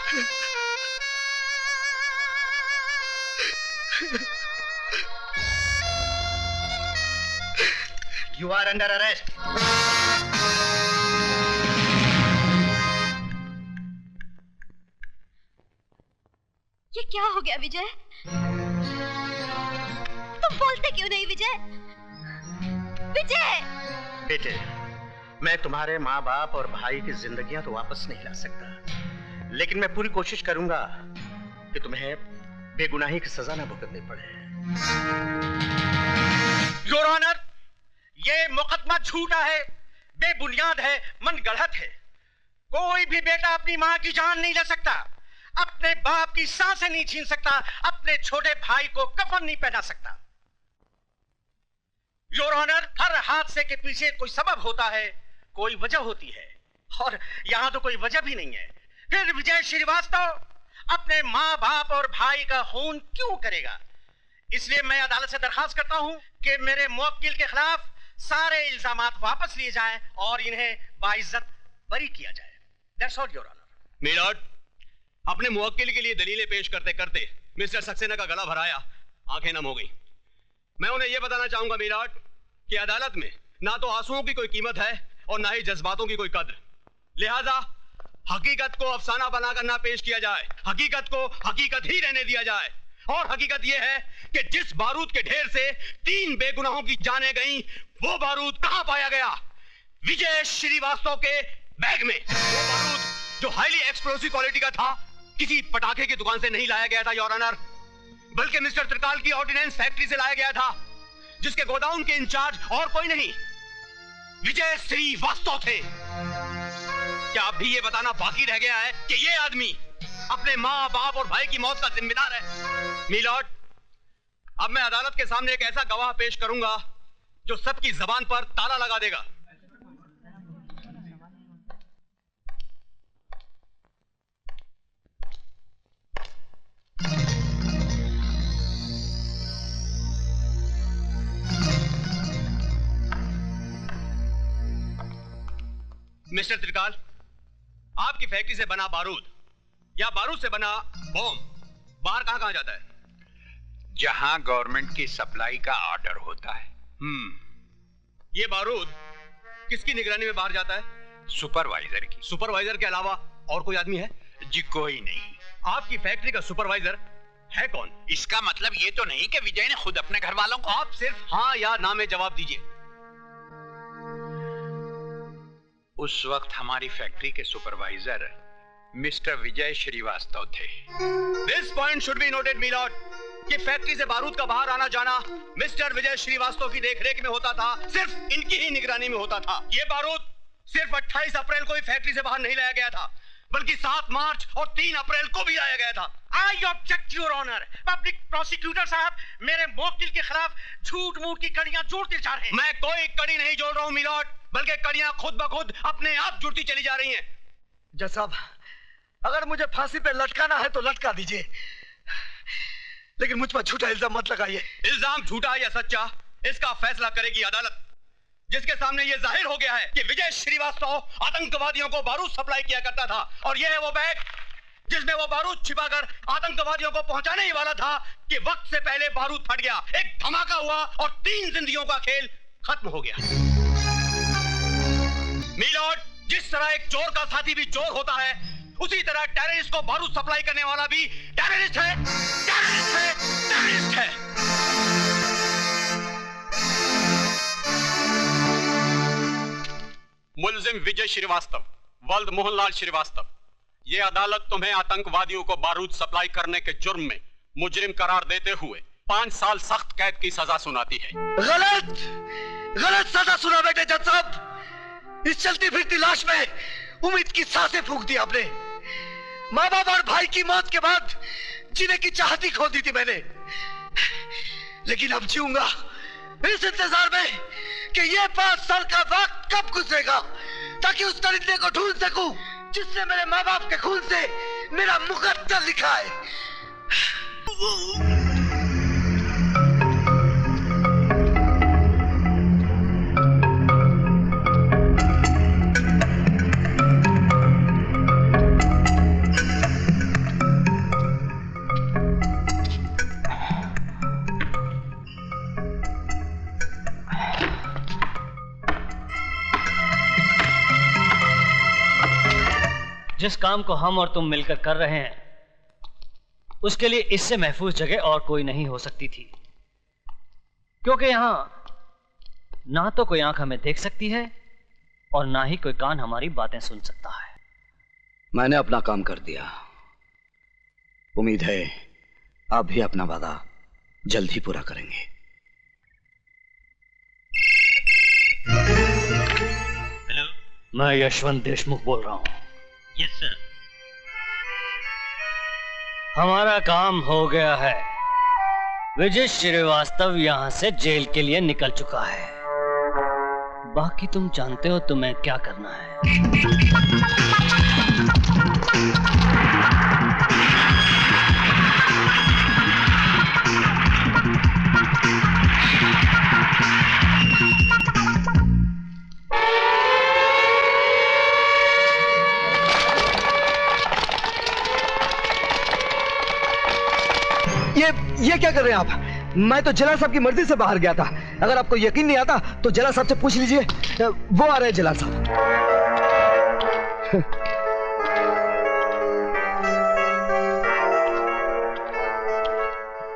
You are under arrest. ये क्या हो गया विजय? तुम बोलते क्यों नहीं विजय? विजय! बेटे, मैं तुम्हारे माँ बाप और भाई की जिंदगियां तो वापस नहीं ला सकता, लेकिन मैं पूरी कोशिश करूंगा कि तुम्हें बेगुनाही की सजा न भुगतनी पड़े। योर ऑनर, ये मुकदमा झूठा है, बेबुनियाद है, मनगढ़ंत है। कोई भी बेटा अपनी माँ की जान नहीं ले सकता, अपने बाप की सांसें नहीं छीन सकता, अपने छोटे भाई को कफन नहीं पहना सकता। योर ऑनर, हर हादसे के पीछे कोई सबब होता है, कोई वजह होती है, और यहां तो कोई वजह भी नहीं है। फिर विजय श्रीवास्तव अपने माँ बाप और भाई का खून क्यों करेगा? इसलिए मैं अदालत से दरखास्त करता हूं कि मेरे मुवक्किल के खिलाफ सारे इल्जामात वापस लिए जाएं और इन्हें बाइज्जत बरी किया जाए। That's all your honour. My lord, अपने मुवक्किल के लिए दलीलें पेश करते करते मिस्टर सक्सेना का गला भराया, आंखें नम हो गई। मैं उन्हें यह बताना चाहूंगा मिलॉर्ड कि अदालत में ना तो आंसुओं की कोई कीमत है और ना ही जज्बातों की कोई कद्र। लिहाजा हकीकत को अफसाना बनाकर ना पेश किया जाए, हकीकत को हकीकत ही रहने दिया जाए। और हकीकत यह है कि जिस बारूद के ढेर से 3 बेगुनाहों की जानें गईं, वो बारूद कहां पाया गया? विजय श्रीवास्तव के बैग में। वो बारूद जो हाईली एक्सप्लोसिव क्वालिटी का था, किसी पटाखे की दुकान से नहीं लाया गया था योर ऑनर, बल्कि मिस्टर त्रिकाल की ऑर्डिनेंस फैक्ट्री से लाया गया था, जिसके गोदाउन के इंचार्ज और कोई नहीं, विजय श्रीवास्तव थे। क्या अब भी ये बताना बाकी रह गया है कि ये आदमी अपने माँ बाप और भाई की मौत का जिम्मेदार है? मिलॉर्ड, अब मैं अदालत के सामने एक ऐसा गवाह पेश करूंगा जो सबकी जबान पर ताला लगा देगा। मिस्टर त्रिकाल, आपकी फैक्ट्री से बना बारूद या बारूद से बना बॉम्ब बाहर कहां जाता है? जहां गवर्नमेंट की सप्लाई का ऑर्डर होता है। ये बारूद किसकी निगरानी में बाहर जाता है? सुपरवाइजर की। सुपरवाइजर के अलावा और कोई आदमी है? जी कोई नहीं। आपकी फैक्ट्री का सुपरवाइजर है कौन? इसका मतलब ये तो नहीं कि विजय ने खुद अपने घर वालों को। आप सिर्फ हाँ या ना में जवाब दीजिए। उस वक्त हमारी फैक्ट्री के सुपरवाइजर मिस्टर विजय श्रीवास्तव थे। This point should be noted my lord कि फैक्ट्री से बारूद का बाहर आना जाना मिस्टर विजय श्रीवास्तव की देखरेख में होता था, सिर्फ इनकी ही निगरानी में होता था। ये बारूद सिर्फ 28 अप्रैल को ही फैक्ट्री से बाहर नहीं लाया गया था, बल्कि 7 मार्च और 3 अप्रैल को भी लाया गया था। I object your honour. Public prosecutor साहब मेरे मुवक्किल के खिलाफ झूठ मूठ की कड़ियां जोड़ते जा रहे हैं। मैं कोई कड़ी नहीं जोड़ रहा हूं मिलॉर्ड, बल्कि कड़ियां खुद ब खुद अपने आप जुड़ती चली जा रही हैं। जज साहब, अगर मुझे फांसी पे लटकाना है तो लटका दीजिए, लेकिन मुझ पर झूठा इल्जाम मत लगाइए। इल्जाम झूठा या सच्चा, इसका फैसला करेगी अदालत, जिसके सामने यह जाहिर हो गया है कि विजय श्रीवास्तव आतंकवादियों को बारूद सप्लाई किया करता था, और यह है वो बैग जिसमें वो बारूद छिपाकर आतंकवादियों को पहुंचाने ही वाला था कि वक्त से पहले बारूद फट गया, एक धमाका हुआ और 3 जिंदगियों का खेल खत्म हो गया। मिलॉर्ड, जिस तरह एक चोर का साथी भी चोर होता है, उसी तरह टेररिस्ट को बारूद सप्लाई करने वाला भी टेररिस्ट है, टेररिस्ट है, टेररिस्ट है। मुलजिम विजय श्रीवास्तव, वल्द मोहनलाल श्रीवास्तव, ये अदालत तुम्हें आतंकवादियों को बारूद सप्लाई करने के जुर्म में मुजरिम करार देते हुए 5 साल सख्त कैद की सजा सुनाती है। गलत, गलत सजा सुना बेटे जज साहब। इस चलती फिरती लाश में उम्मीद की सांसें फूंक दी आपने। माँ बाप और भाई की मौत के बाद जीने की चाहत ही खो दी थी मैंने, लेकिन अब जीऊंगा इस इंतजार में कि ये 5 साल का वक्त कब गुजरेगा, ताकि उस दरिंदे को ढूंढ सकूं जिसने मेरे माँ बाप के खून से मेरा मुकद्दर लिखा है। जिस काम को हम और तुम मिलकर कर रहे हैं उसके लिए इससे महफूज जगह और कोई नहीं हो सकती थी, क्योंकि यहां ना तो कोई आंख हमें देख सकती है और ना ही कोई कान हमारी बातें सुन सकता है। मैंने अपना काम कर दिया। उम्मीद है आप भी अपना वादा जल्द ही पूरा करेंगे। हेलो, मैं यशवंत देशमुख बोल रहा हूं। Yes sir. हमारा काम हो गया है। विजय श्रीवास्तव यहां से जेल के लिए निकल चुका है। बाकी तुम जानते हो तुम्हें क्या करना है। ये क्या कर रहे हैं आप? मैं तो जला साहब की मर्जी से बाहर गया था। अगर आपको यकीन नहीं आता तो जला साहब से पूछ लीजिए, वो आ रहे हैं जला साहब।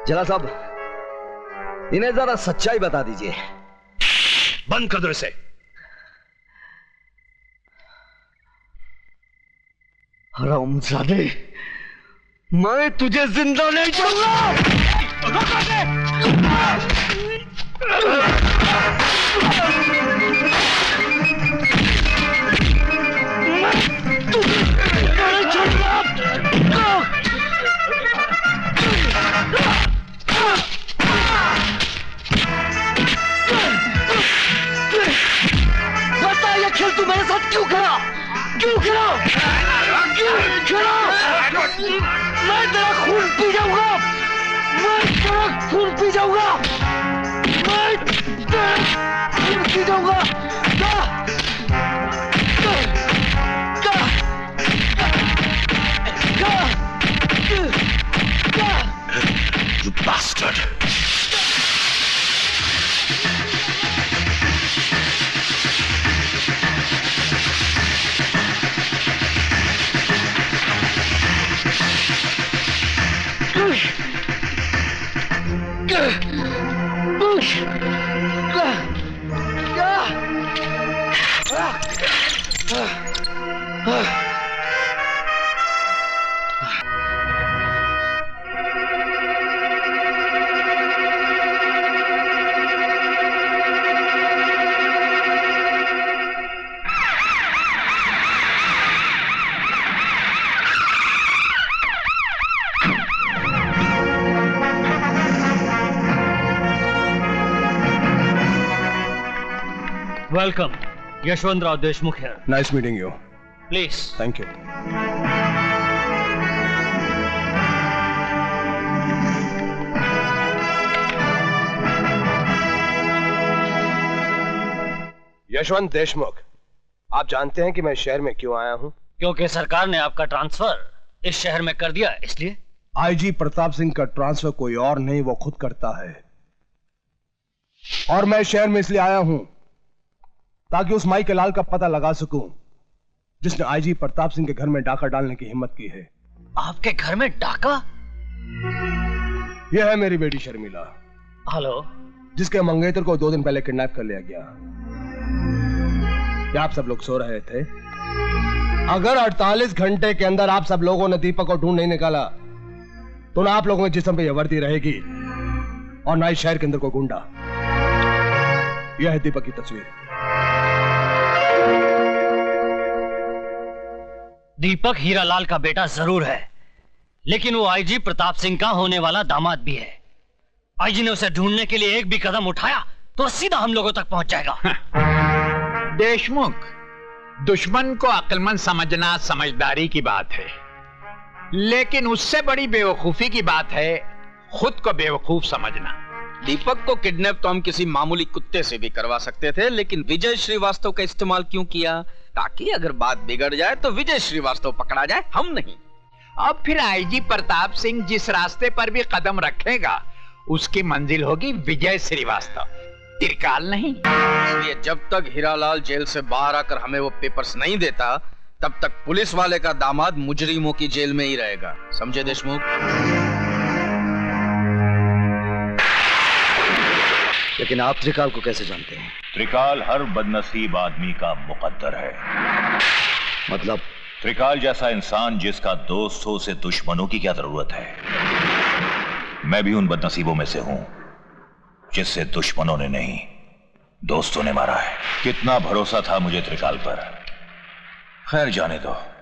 जला साहब, इन्हें जरा सच्चाई बता दीजिए। बंद कर दो इसे। हरामजादे, मैं तुझे जिंदा नहीं छोड़ूंगा। बता ये खेल तू मेरे साथ क्यों खेला? क्यों खेला? क्यों खेला? मैं तेरा खून पी जाऊंगा। मैं तेरा खून पी जाऊंगा। मैं तेरा खून पी जाऊंगा। You bastard! Welcome, Yashwant Rao Deshmukh here. Nice meeting you. Please. Thank you. Yashwant Deshmukh, आप जानते हैं कि मैं शहर में क्यों आया हूं? क्योंकि सरकार ने आपका ट्रांसफर इस शहर में कर दिया, इसलिए। आईजी प्रताप सिंह का ट्रांसफर कोई और नहीं, वो खुद करता है। और मैं शहर में इसलिए आया हूं ताकि उस माई के लाल का पता लगा सकूं जिसने आईजी प्रताप सिंह के घर में डाका डालने की हिम्मत की है। आपके घर में डाका? यह है मेरी बेटी शर्मिला। हेलो। जिसके मंगेतर को 2 दिन पहले किडनैप कर लिया गया। क्या आप सब लोग सो रहे थे? अगर 48 घंटे के अंदर आप सब लोगों ने दीपक को ढूंढ नहीं निकाला तो ना आप लोगों के जिस्म पे यह वर्दी रहेगी और ना ही शहर के अंदर कोई गुंडा। यह है दीपक की तस्वीर। दीपक हीरालाल का बेटा जरूर है, लेकिन वो आईजी प्रताप सिंह का होने वाला दामाद भी है। आईजी ने उसे ढूंढने के लिए एक भी कदम उठाया तो सीधा हम लोगों तक पहुंच जाएगा। देशमुख, दुश्मन को अक्लमंद समझना समझदारी की बात है, लेकिन उससे बड़ी बेवकूफी की बात है खुद को बेवकूफ समझना। दीपक को किडनैप तो हम किसी मामूली कुत्ते से भी करवा सकते थे, लेकिन विजय श्रीवास्तव का इस्तेमाल क्यों किया? ताकि अगर बात बिगड़ जाए तो विजय श्रीवास्तव पकड़ा जाए, हम नहीं। अब फिर आईजी प्रताप सिंह जिस रास्ते पर भी कदम रखेगा उसकी मंजिल होगी विजय श्रीवास्तव, त्रिकाल नहीं। इसलिए जब तक हीरालाल जेल से बाहर आकर हमें वो पेपर्स नहीं देता तब तक पुलिस वाले का दामाद मुजरिमों की जेल में ही रहेगा, समझे देशमुख? लेकिन आप त्रिकाल को कैसे जानते हैं? त्रिकाल हर बदनसीब आदमी का मुकद्दर है। मतलब? त्रिकाल जैसा इंसान जिसका दोस्त हो उसे दुश्मनों की क्या जरूरत है। मैं भी उन बदनसीबों में से हूं जिससे दुश्मनों ने नहीं दोस्तों ने मारा है। कितना भरोसा था मुझे त्रिकाल पर। खैर जाने दो।